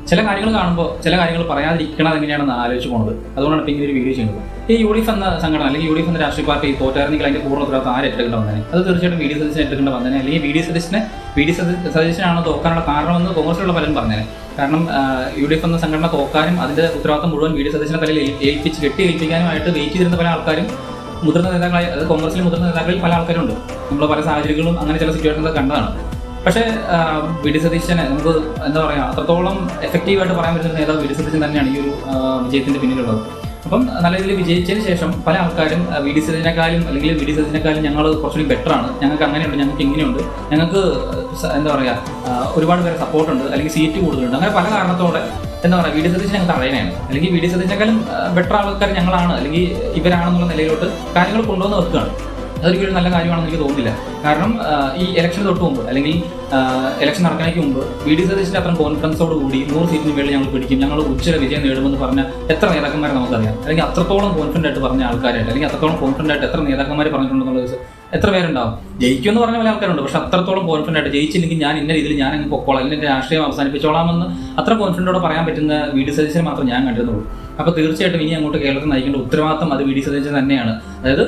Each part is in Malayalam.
ചില കാര്യങ്ങൾ കാണുമ്പോൾ ചില കാര്യങ്ങൾ പറയാതിരിക്കണത് എങ്ങനെയാണെന്ന് ആലോചിച്ച് പോകുന്നത്. അതുകൊണ്ടാണ് ഇപ്പം ഇങ്ങനെ ഒരു വീഡിയോ ചെയ്യുന്നത്. ഈ UDF എന്ന സംഘടന അല്ലെങ്കിൽ UDF എന്ന രാഷ്ട്രീയ പാർട്ടി തോറ്റായിരുന്നെങ്കിൽ അതിന്റെ പൂർണ്ണ ഉത്തരവാദിത്തം ആര് ഏറ്റെടുക്കേണ്ട വന്നേ? അത് തീർച്ചയായിട്ടും VD സതീശൻ ഏറ്റെടുക്കേണ്ട വന്നേനെ. അല്ലെങ്കിൽ VD സതീശനാണ് തോക്കാനുള്ള കാരണമെന്ന് കോൺഗ്രസിലുള്ള പലരും പറഞ്ഞേനെ. കാരണം UDF എന്ന സംഘടന തോക്കാനും അതിന്റെ ഉത്തരവാദിത്തം മുഴുവൻ VD സതീശനെ തലയിൽ കെട്ടിയേൽപ്പിക്കാനുമായിട്ട് വെയിറ്റ് ചെയ്തിരുന്ന പല ആൾക്കാരും മുതിർന്ന നേതാക്കളായി, അത് കോൺഗ്രസിലെ മുതിർന്ന നേതാക്കളിൽ പല ആൾക്കാരുണ്ട്. നമ്മൾ പല സാഹചര്യങ്ങളും അങ്ങനെ ചില സിറ്റുവേഷൻസ് കണ്ടതാണ്. പക്ഷേ VD സതീശനെ നമുക്ക് എന്താ പറയുക, അത്രത്തോളം എഫക്റ്റീവായിട്ട് പറയാൻ പറ്റുന്ന നേതാവ് VD സതീശൻ തന്നെയാണ് ഈ ഒരു വിജയത്തിന്റെ പിന്നിലുള്ളത്. അപ്പം നല്ല രീതിയിൽ വിജയിച്ചതിന് ശേഷം പല ആൾക്കാരും VD സതീശനെക്കാളും ഞങ്ങൾ കുറച്ചുകൂടി ബെറ്ററാണ്, ഞങ്ങൾക്ക് അങ്ങനെയുണ്ട്, ഞങ്ങൾക്ക് ഇങ്ങനെയുണ്ട്, ഞങ്ങൾക്ക് എന്താ പറയുക ഒരുപാട് പേരെ സപ്പോർട്ടുണ്ട്, അല്ലെങ്കിൽ സീറ്റ് കൂടുതലുണ്ട്, അങ്ങനെ പല കാരണത്തോടെ എന്താ പറയുക VD സതീശൻ ഞങ്ങൾ തടയണയാണ്, അല്ലെങ്കിൽ VD സതീശനെക്കാളും ബെറ്റർ ആൾക്കാർ ഞങ്ങളാണ്, അല്ലെങ്കിൽ ഇവരാണെന്നുള്ള നിലയിലോട്ട് കാര്യങ്ങൾ കൊണ്ടുവന്ന് വെക്കുകയാണ്. അതൊരിക്കലും നല്ല കാര്യമാണെന്ന് എനിക്ക് തോന്നുന്നില്ല. കാരണം ഈ ഇലക്ഷന് തൊട്ട് മുമ്പ് അല്ലെങ്കിൽ ഇലക്ഷൻ നടക്കുന്നതിന് മുമ്പ് VD സതീശൻ്റെ അത്ര കോൺഫിഡൻസോട് കൂടി 100 സീറ്റിന് മേളിൽ ഞങ്ങൾ പിടിക്കും, ഞങ്ങൾ ഉച്ചയുടെ വിജയം നേടുമെന്ന് പറഞ്ഞ എത്ര നേതാക്കന്മാരെ നമുക്കറിയാം? അല്ലെങ്കിൽ അത്രത്തോളം കോൺഫിഡൻ്റ് ആയിട്ട് പറഞ്ഞ ആൾക്കാരായിട്ട്, അല്ലെങ്കിൽ അത്രത്തോളം കോൺഫിഡൻ്റ് ആയിട്ട് എത്ര നേതാക്കന്മാർ പറഞ്ഞിട്ടുണ്ടെന്നുള്ളത് എത്ര പേരുണ്ടാവും? ജയിക്കുമെന്ന് പറഞ്ഞ പല ആൾക്കാരുണ്ട്, പക്ഷെ അത്രത്തോളം കോൺഫിഡൻ്റ് ആയിട്ട് ജയിച്ചില്ലെങ്കിൽ ഞാൻ ഇന്ന രീതിയിൽ ഞാൻ അങ്ങ് പൊക്കോളാം, അല്ലെങ്കിൽ എൻ്റെ രാഷ്ട്രീയം അവസാനിപ്പിച്ചോളാമെന്ന് അത്ര കോൺഫിഡൻറ്റോടെ പറയാൻ പറ്റുന്ന VD സതീശനെ മാത്രം ഞാൻ കണ്ടിരുന്നുള്ളൂ. അപ്പോൾ തീർച്ചയായിട്ടും ഇനി അങ്ങോട്ട് കേരളത്തിൽ നയിക്കേണ്ട ഉത്തരവാദിത്തം അത് VD സതീശൻ തന്നെയാണ്. അതായത്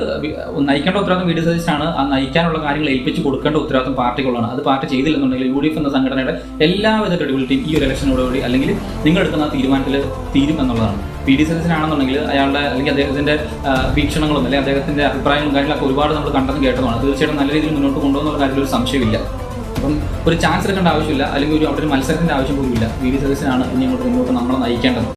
നയിക്കേണ്ട ഉത്തരവാദിത്തം VD സതീശനാണ്. ആ നയിക്കാനുള്ള കാര്യങ്ങൾ ഏൽപ്പിച്ച് കൊടുക്കേണ്ട ഉത്തരവാദിത്തം പാർട്ടിക്കുള്ളതാണ്. അത് പാർട്ടി ചെയ്തില്ലെന്നുണ്ടെങ്കിൽ UDF എന്ന സംഘടനയുടെ എല്ലാവിധ ക്രെഡിബിലിറ്റിയും ഈ ഒരു ഇലക്ഷനോടുകൂടി അല്ലെങ്കിൽ നിങ്ങൾ എടുക്കുന്ന തീരുമാനത്തിൽ തീരും എന്നുള്ളതാണ്. VD സതീശനാണെന്നുണ്ടെങ്കിൽ അയാളുടെ അല്ലെങ്കിൽ അദ്ദേഹത്തിന്റെ വീക്ഷണങ്ങളും അല്ലെങ്കിൽ അദ്ദേഹത്തിന്റെ അഭിപ്രായങ്ങളും കാര്യങ്ങളൊക്കെ ഒരുപാട് നമ്മൾ കണ്ടെന്ന് കേട്ടതാണ്. തീർച്ചയായിട്ടും നല്ല രീതിയിൽ മുന്നോട്ട് കൊണ്ടുപോകുന്ന കാര്യത്തിൽ ഒരു സംശയമില്ല. അപ്പം ഒരു ചാൻസ് എടുക്കേണ്ട ആവശ്യമില്ല, അല്ലെങ്കിൽ അവിടെ ഒരു മത്സരത്തിന്റെ ആവശ്യം പോലുമില്ല. VD സതീശനാണ് ഇനി അങ്ങോട്ട് മുന്നോട്ട് നമ്മളെ നയിക്കേണ്ടത്.